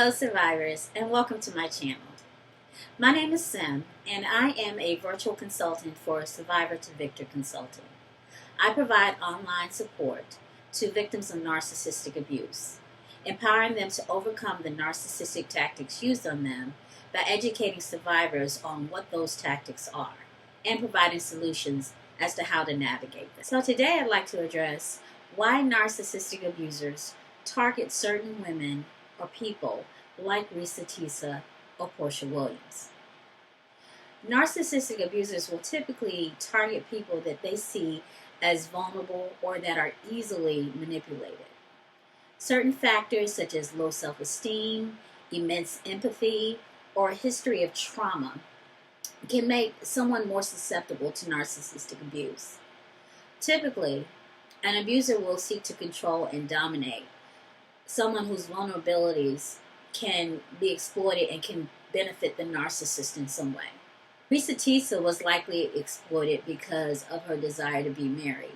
Hello survivors, and welcome to my channel. My name is Sim, and I am a virtual consultant for Survivor to Victor Consulting. I provide online support to victims of narcissistic abuse, empowering them to overcome the narcissistic tactics used on them by educating survivors on what those tactics are and providing solutions as to how to navigate them. So today I'd like to address why narcissistic abusers target certain women or people like Reesa Teesa or Porshawilliams. Narcissistic abusers will typically target people that they see as vulnerable or that are easily manipulated. Certain factors such as low self-esteem, immense empathy, or a history of trauma can make someone more susceptible to narcissistic abuse. Typically, an abuser will seek to control and dominate someone whose vulnerabilities can be exploited and can benefit the narcissist in some way. Reesa Teesa was likely exploited because of her desire to be married.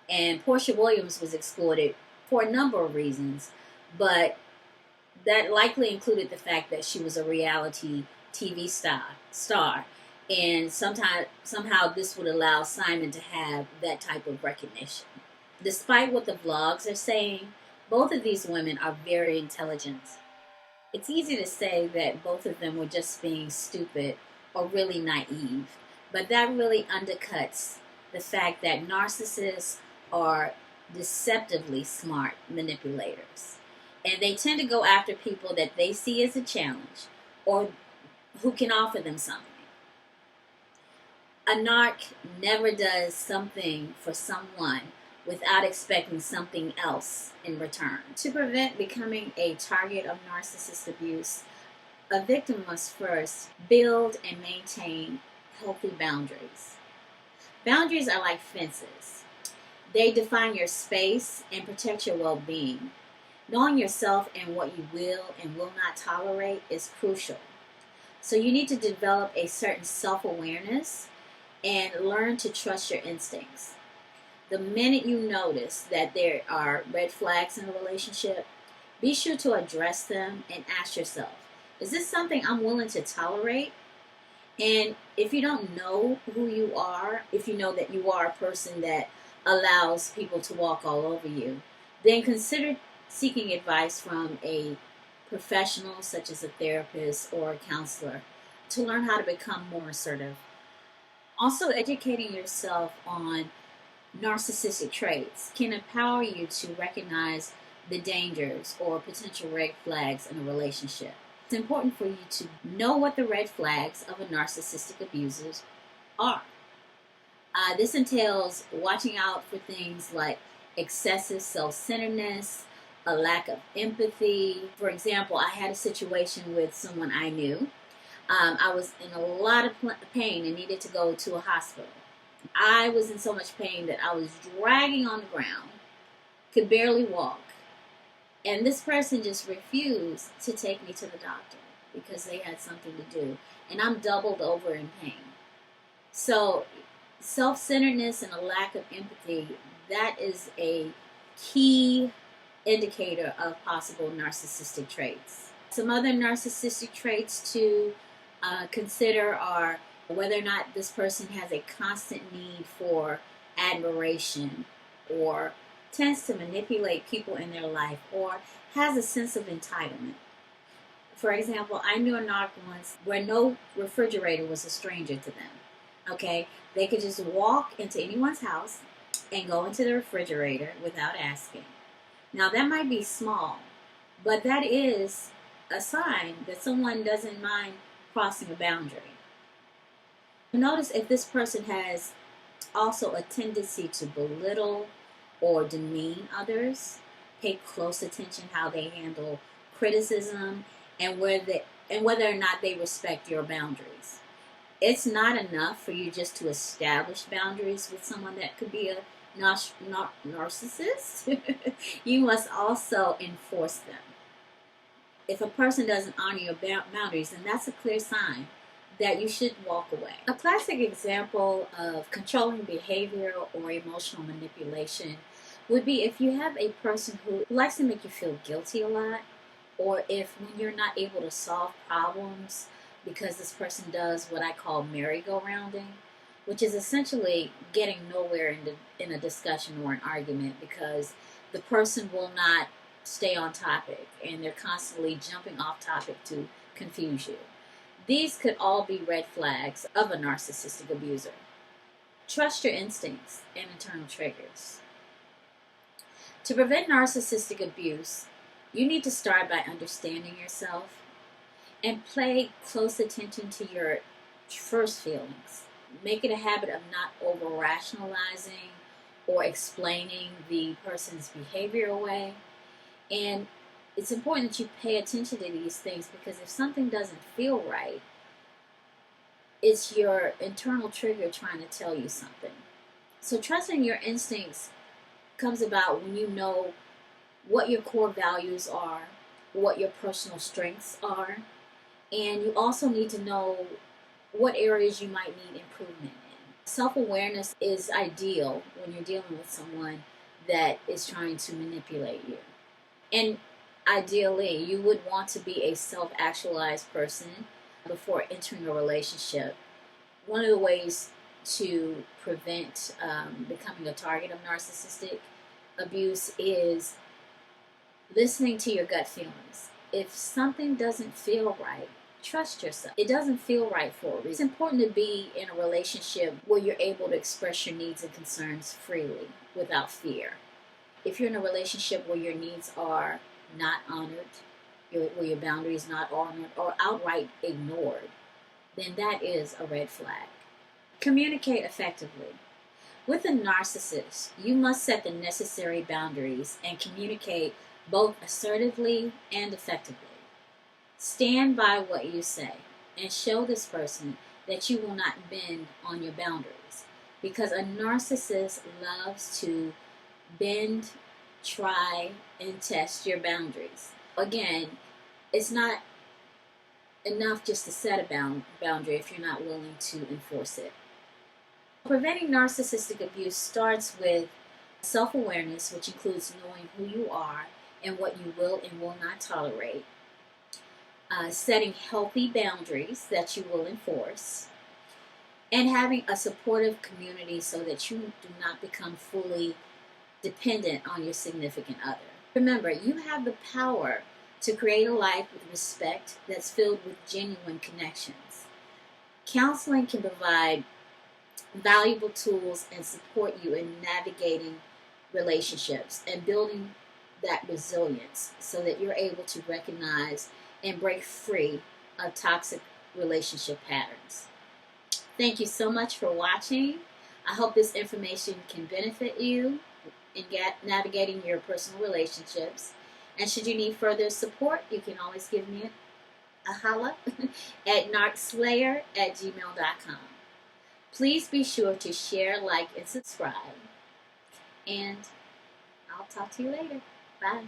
And Porshawilliams was exploited for a number of reasons, but that likely included the fact that she was a reality TV star. And somehow this would allow Simon to have that type of recognition. Despite what the vlogs are saying, both of these women are very intelligent. It's easy to say that both of them were just being stupid or really naive, but that really undercuts the fact that narcissists are deceptively smart manipulators. And they tend to go after people that they see as a challenge or who can offer them something. A narc never does something for someone without expecting something else in return. To prevent becoming a target of narcissist abuse, a victim must first build and maintain healthy boundaries. Boundaries are like fences. They define your space and protect your well-being. Knowing yourself and what you will and will not tolerate is crucial. So you need to develop a certain self-awareness and learn to trust your instincts. The minute you notice that there are red flags in a relationship, be sure to address them and ask yourself, is this something I'm willing to tolerate? And if you don't know who you are, if you know that you are a person that allows people to walk all over you, then consider seeking advice from a professional such as a therapist or a counselor to learn how to become more assertive. Also, educating yourself on narcissistic traits can empower you to recognize the dangers or potential red flags in a relationship. It's important for you to know what the red flags of a narcissistic abuser are. This entails watching out for things like excessive self-centeredness, a lack of empathy. For example, I had a situation with someone I knew. I was in a lot of pain and needed to go to a hospital. I was in so much pain that I was dragging on the ground, could barely walk. And this person just refused to take me to the doctor because they had something to do. And I'm doubled over in pain. So self-centeredness and a lack of empathy, that is a key indicator of possible narcissistic traits. Some other narcissistic traits to consider are whether or not this person has a constant need for admiration or tends to manipulate people in their life or has a sense of entitlement. For example, I knew a narc once where no refrigerator was a stranger to them. Okay, they could just walk into anyone's house and go into the refrigerator without asking. Now that might be small, but that is a sign that someone doesn't mind crossing a boundary. Notice if this person has also a tendency to belittle or demean others. Pay close attention how they handle criticism and whether or not they respect your boundaries. It's not enough for you just to establish boundaries with someone that could be a narcissist. You must also enforce them. If a person doesn't honor your boundaries, then that's a clear sign that you should walk away. A classic example of controlling behavior or emotional manipulation would be if you have a person who likes to make you feel guilty a lot, or if when you're not able to solve problems because this person does what I call merry-go-rounding, which is essentially getting nowhere in a discussion or an argument because the person will not stay on topic and they're constantly jumping off topic to confuse you. These could all be red flags of a narcissistic abuser. Trust your instincts and internal triggers. To prevent narcissistic abuse, you need to start by understanding yourself and pay close attention to your first feelings. Make it a habit of not over-rationalizing or explaining the person's behavior away. And it's important that you pay attention to these things because if something doesn't feel right, it's your internal trigger trying to tell you something. So trusting your instincts comes about when you know what your core values are, what your personal strengths are, and you also need to know what areas you might need improvement in. Self-awareness is ideal when you're dealing with someone that is trying to manipulate you. And ideally, you would want to be a self-actualized person before entering a relationship. One of the ways to prevent becoming a target of narcissistic abuse is listening to your gut feelings. If something doesn't feel right, trust yourself. It doesn't feel right for a reason. It's important to be in a relationship where you're able to express your needs and concerns freely without fear. If you're in a relationship where your needs are not honored, where your boundaries not honored or outright ignored, then that is a red flag. Communicate effectively. With a narcissist, you must set the necessary boundaries and communicate both assertively and effectively. Stand by what you say and show this person that you will not bend on your boundaries because a narcissist loves to bend, try, and test your boundaries. Again, it's not enough just to set a boundary if you're not willing to enforce it. Preventing narcissistic abuse starts with self-awareness, which includes knowing who you are and what you will and will not tolerate. Setting healthy boundaries that you will enforce, and having a supportive community so that you do not become fully dependent on your significant other. Remember, you have the power to create a life with respect that's filled with genuine connections. Counseling can provide valuable tools and support you in navigating relationships and building that resilience so that you're able to recognize and break free of toxic relationship patterns. Thank you so much for watching. I hope this information can benefit you in navigating your personal relationships. And should you need further support, you can always give me a holla at narcslayer@gmail.com. Please be sure to share, like, and subscribe. And I'll talk to you later. Bye.